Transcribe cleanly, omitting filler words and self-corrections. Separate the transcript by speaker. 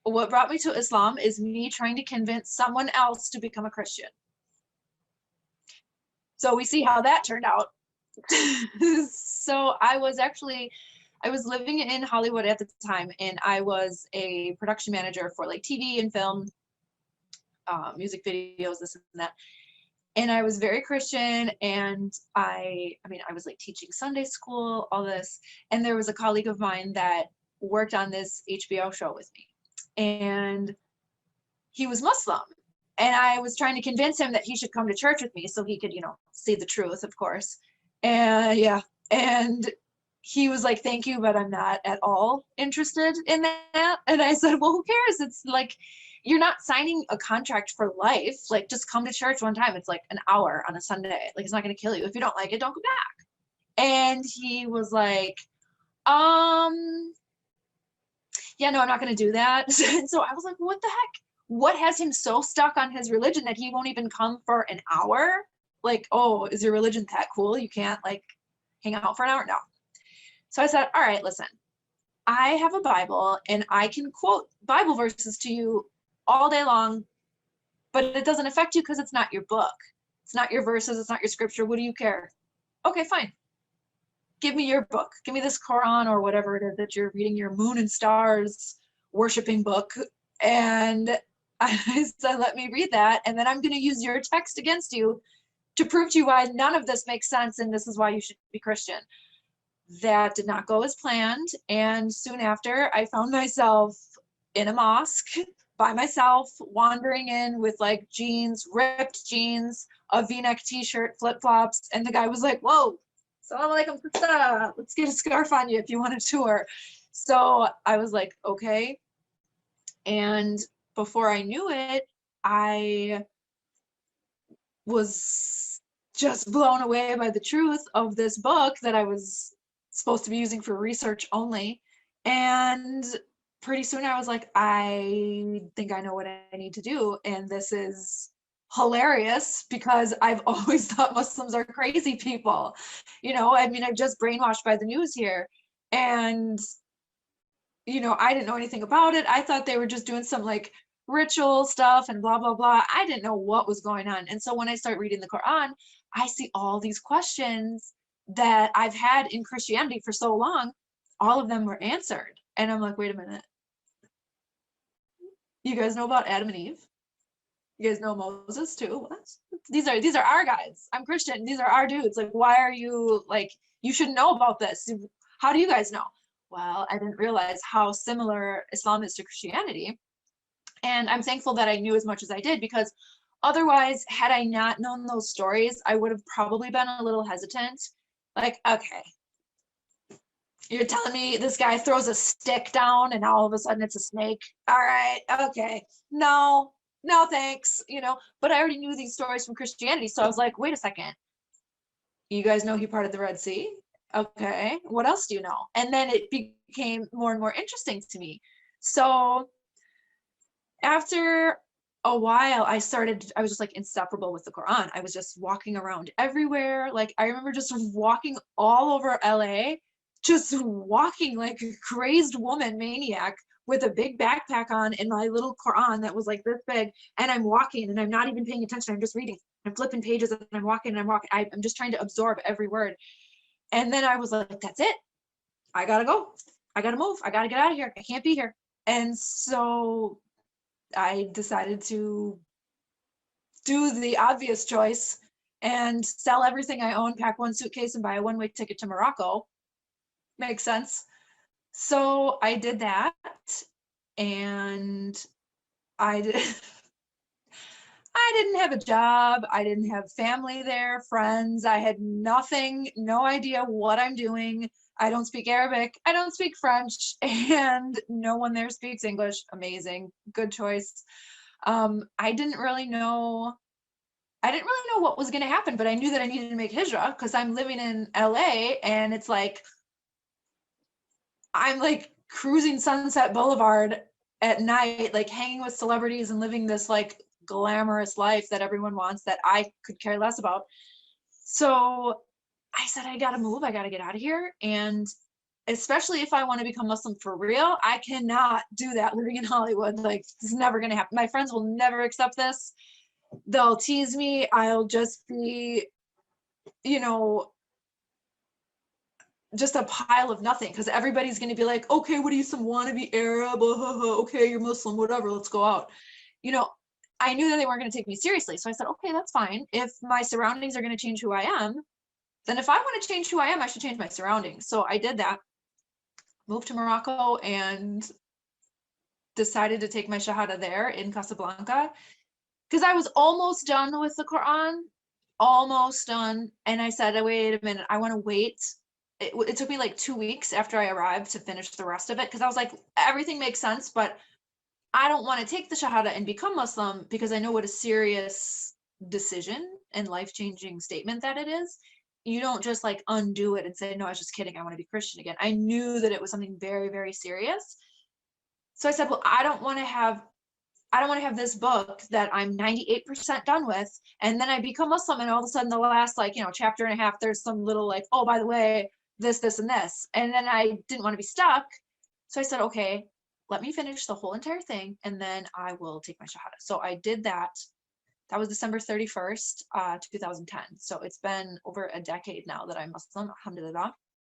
Speaker 1: what brought me to Islam is me trying to convince someone else to become a Christian. So we see how that turned out. So I was living in Hollywood at the time, and I was a production manager for like TV and film, music videos, this and that. And I was very Christian, and I mean, I was like teaching Sunday school, all this. And there was a colleague of mine that worked on this HBO show with me, and he was Muslim. And I was trying to convince him that he should come to church with me so he could, see the truth, of course. And yeah, and he was like, thank you, but I'm not at all interested in that. And I said, well, who cares? It's like, you're not signing a contract for life. Like, just come to church one time. It's like an hour on a Sunday. Like, it's not going to kill you. If you don't like it, don't go back. And he was like, yeah, no, I'm not going to do that. And so I was like, what the heck? What has him so stuck on his religion that he won't even come for an hour? Like, oh, is your religion that cool? You can't like hang out for an hour? No. So I said, all right, listen, I have a Bible and I can quote Bible verses to you all day long, but it doesn't affect you because it's not your book. It's not your verses. It's not your scripture. What do you care? Okay, fine. Give me your book. Give me this Quran or whatever it is that you're reading, your moon and stars worshiping book. And I said, let me read that. And then I'm going to use your text against you to prove to you why none of this makes sense. And this is why you should be Christian. That did not go as planned. And soon after, I found myself in a mosque by myself, wandering in with like jeans, ripped jeans, a V-neck t-shirt, flip-flops. And the guy was like, whoa, Assalamu alaikum, let's get a scarf on you if you want a tour. So I was like, okay. And before I knew it, I was just blown away by the truth of this book that I was supposed to be using for research only. And pretty soon I was like, I think I know what I need to do. And this is hilarious because I've always thought Muslims are crazy people. I mean, I'm just brainwashed by the news here. And, I didn't know anything about it. I thought they were just doing some like ritual stuff and blah, blah, blah. I didn't know what was going on. And so when I start reading the Quran, I see all these questions that I've had in Christianity for so long. All of them were answered. And I'm like, wait a minute. You guys know about Adam and Eve? You guys know Moses too? What? These are our guys. I'm Christian. These are our dudes. Like, why are you like, you should know about this. How do you guys know? Well, I didn't realize how similar Islam is to Christianity. And I'm thankful that I knew as much as I did, because otherwise, had I not known those stories, I would have probably been a little hesitant. Like, okay, you're telling me this guy throws a stick down and all of a sudden it's a snake? All right, okay. No, thanks. But I already knew these stories from Christianity. So I was like, wait a second. You guys know he parted the Red Sea? Okay, what else do you know? And then it became more and more interesting to me. So after a while, I was just like inseparable with the Quran. I was just walking around everywhere. Like, I remember just walking all over LA, just walking like a crazed woman maniac with a big backpack on and my little Quran that was like this big. And I'm walking and I'm not even paying attention. I'm just reading. I'm flipping pages and I'm walking and I'm walking. I'm just trying to absorb every word. And then I was like, that's it. I gotta go. I gotta move. I gotta get out of here. I can't be here. And so I decided to do the obvious choice and sell everything I own, pack one suitcase, and buy a one-way ticket to Morocco. Makes sense. So I did that, and I didn't have a job. I didn't have family there, friends. I had nothing, no idea what I'm doing. I don't speak Arabic. I don't speak French, and no one there speaks English. Amazing. Good choice. I didn't really know what was going to happen, but I knew that I needed to make hijrah because I'm living in LA, and it's like, I'm like cruising Sunset Boulevard at night, like hanging with celebrities and living this like glamorous life that everyone wants that I could care less about. So I said, I gotta move. I gotta get out of here. And especially if I want to become Muslim for real, I cannot do that living in Hollywood. Like, it's never going to happen. My friends will never accept this. They'll tease me. I'll just be, you know, just a pile of nothing, because everybody's going to be like, okay, what are you, some wannabe Arab? Okay, you're Muslim, whatever, let's go out. You know, I knew that they weren't going to take me seriously. So I said, okay, that's fine. If my surroundings are going to change who I am, then if I want to change who I am, I should change my surroundings. So I did that, moved to Morocco, and decided to take my Shahada there in Casablanca, because I was almost done with the Quran, almost done. And I said, wait a minute, I want to wait. It took me like 2 weeks after I arrived to finish the rest of it, because I was like, everything makes sense, but I don't want to take the Shahada and become Muslim, because I know what a serious decision and life-changing statement that it is. You don't just like undo it and say, no, I was just kidding, I want to be Christian again. I knew that it was something very, very serious. So I said, well, I don't want to have this book that I'm 98% done with, and then I become Muslim, and all of a sudden the last, like, chapter and a half, there's some little like, oh, by the way, this, and this. And then I didn't want to be stuck. So I said, okay, let me finish the whole entire thing, and then I will take my Shahada. So I did that. That was December 31st, 2010. So it's been over a decade now that I'm Muslim, alhamdulillah.